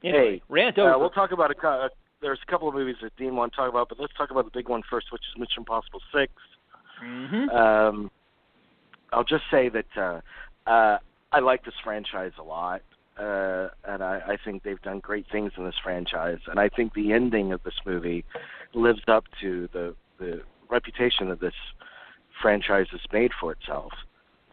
Anyway, hey, rant over. We'll talk about there's a couple of movies that Dean wants to talk about, but let's talk about the big one first, which is Mission Impossible 6. Mm-hmm. I'll just say that I like this franchise a lot, and I think they've done great things in this franchise, and I think the ending of this movie lives up to the reputation that this franchise has made for itself.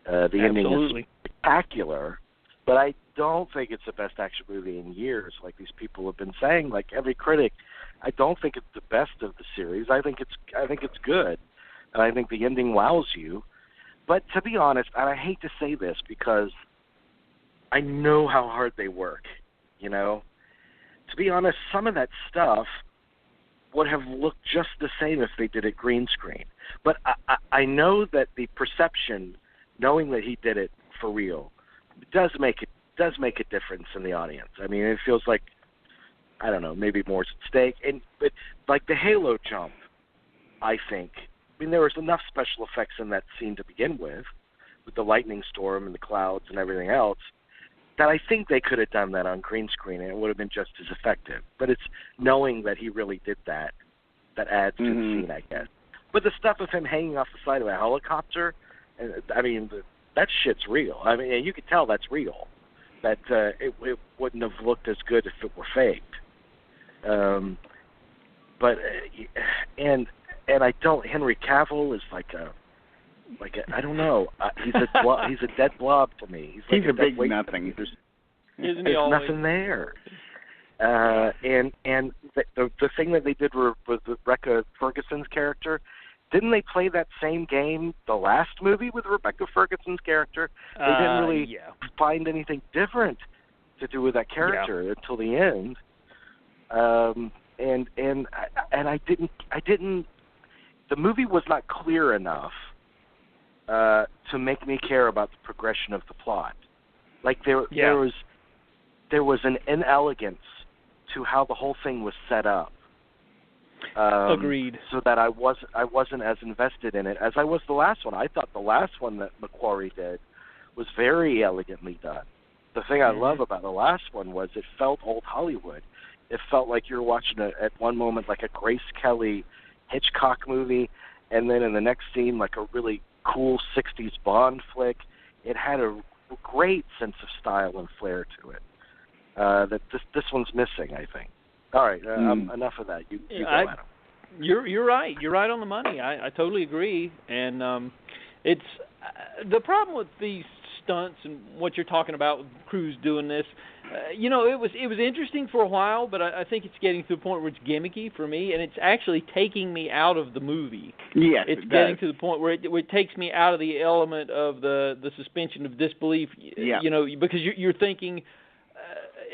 The ending is spectacular, but I don't think it's the best action movie in years, like these people have been saying. Like every critic, I don't think it's the best of the series. I think it's good, and I think the ending wows you. But to be honest, and I hate to say this because I know how hard they work, you know. To be honest, some of that stuff would have looked just the same if they did it green screen. But I know that the perception, knowing that he did it for real, does make a difference in the audience. I mean, it feels like, I don't know, maybe more at stake. But like the Halo jump, I think. I mean, there was enough special effects in that scene to begin with the lightning storm and the clouds and everything else, that I think they could have done that on green screen and it would have been just as effective. But it's knowing that he really did that adds to the scene, I guess. But the stuff of him hanging off the side of a helicopter, I mean, that shit's real. I mean, you could tell that's real. That it wouldn't have looked as good if it were faked. And I don't. Henry Cavill is like a I don't know. He's a dead blob to me. He's a big nothing. There's nothing there. And the thing that they did with Rebecca Ferguson's character, didn't they play that same game the last movie with Rebecca Ferguson's character? They didn't really find anything different to do with that character until the end. And I didn't. The movie was not clear enough to make me care about the progression of the plot. Like there was an inelegance to how the whole thing was set up. Agreed. So that I wasn't as invested in it as I was the last one. I thought the last one that McQuarrie did was very elegantly done. The thing I love about the last one was it felt old Hollywood. It felt like you were watching at one moment like a Grace Kelly Hitchcock movie, and then in the next scene like a really cool 60s Bond flick. It had a great sense of style and flair to it that this one's missing, I think. All right, enough of that. You go, Adam. You're right. You're right on the money. I totally agree. And it's the problem with these stunts and what you're talking about with Cruise doing this. It was interesting for a while, but I think it's getting to the point where it's gimmicky for me, and it's actually taking me out of the movie. Yes, it's getting to the point where it takes me out of the element of the suspension of disbelief. Yeah. Because you're thinking.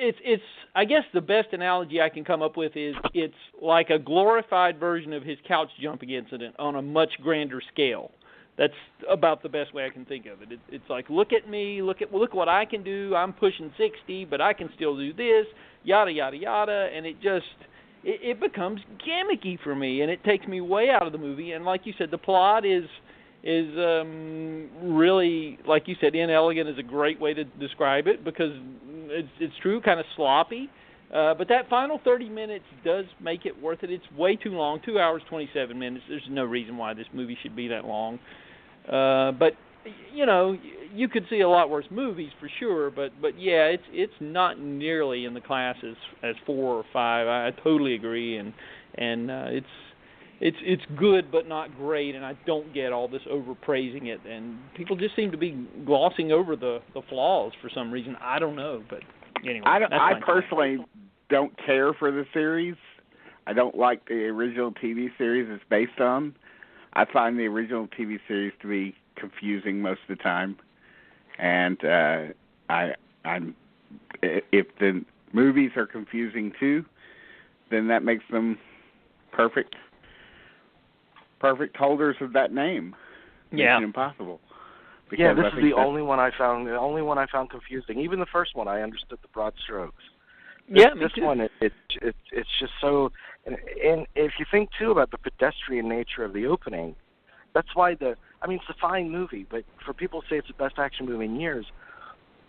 It's I guess the best analogy I can come up with is it's like a glorified version of his couch jumping incident on a much grander scale. That's about the best way I can think of it. It's like, look at me, look what I can do. I'm pushing 60, but I can still do this, yada yada yada, and it becomes gimmicky for me, and it takes me way out of the movie. And like you said, the plot is really, like you said, inelegant is a great way to describe it because it's true, kind of sloppy. But that final 30 minutes does make it worth it. It's way too long, 2 hours, 27 minutes. There's no reason why this movie should be that long. But, you could see a lot worse movies for sure. But yeah, it's not nearly in the class as 4 or 5. I totally agree. And it's good but not great, and I don't get all this overpraising it, and people just seem to be glossing over the flaws for some reason. I don't know, but anyway. I personally don't care for the series. I don't like the original TV series it's based on. I find the original TV series to be confusing most of the time, and if the movies are confusing too, then that makes them perfect holders of that name. Yeah. Mission Impossible. Yeah, this is the only one I found confusing. Even the first one, I understood the broad strokes. This one, it's just so. And if you think too about the pedestrian nature of the opening, that's why it's a fine movie. But for people to say it's the best action movie in years,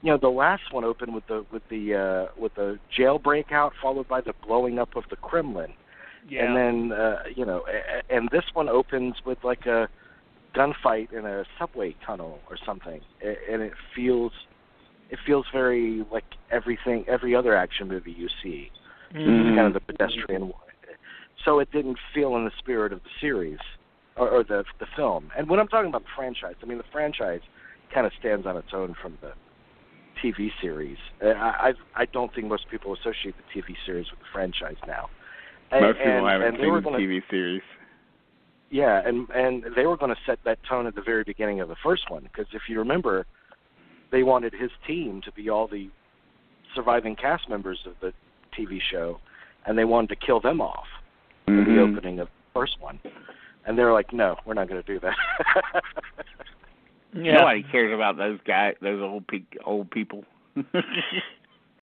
the last one opened with the jail breakout followed by the blowing up of the Kremlin. Yeah. And then and this one opens with like a gunfight in a subway tunnel or something, and it feels very like every other action movie you see. Mm-hmm. It's kind of the pedestrian. So it didn't feel in the spirit of the series or the film. And when I'm talking about the franchise, I mean the franchise kind of stands on its own from the TV series. I don't think most people associate the TV series with the franchise now. Most people haven't seen the TV series. Yeah, and they were going to set that tone at the very beginning of the first one, because if you remember, they wanted his team to be all the surviving cast members of the TV show, and they wanted to kill them off in the opening of the first one. And they were like, no, we're not going to do that. Yeah. Nobody cares about those guys, those old people.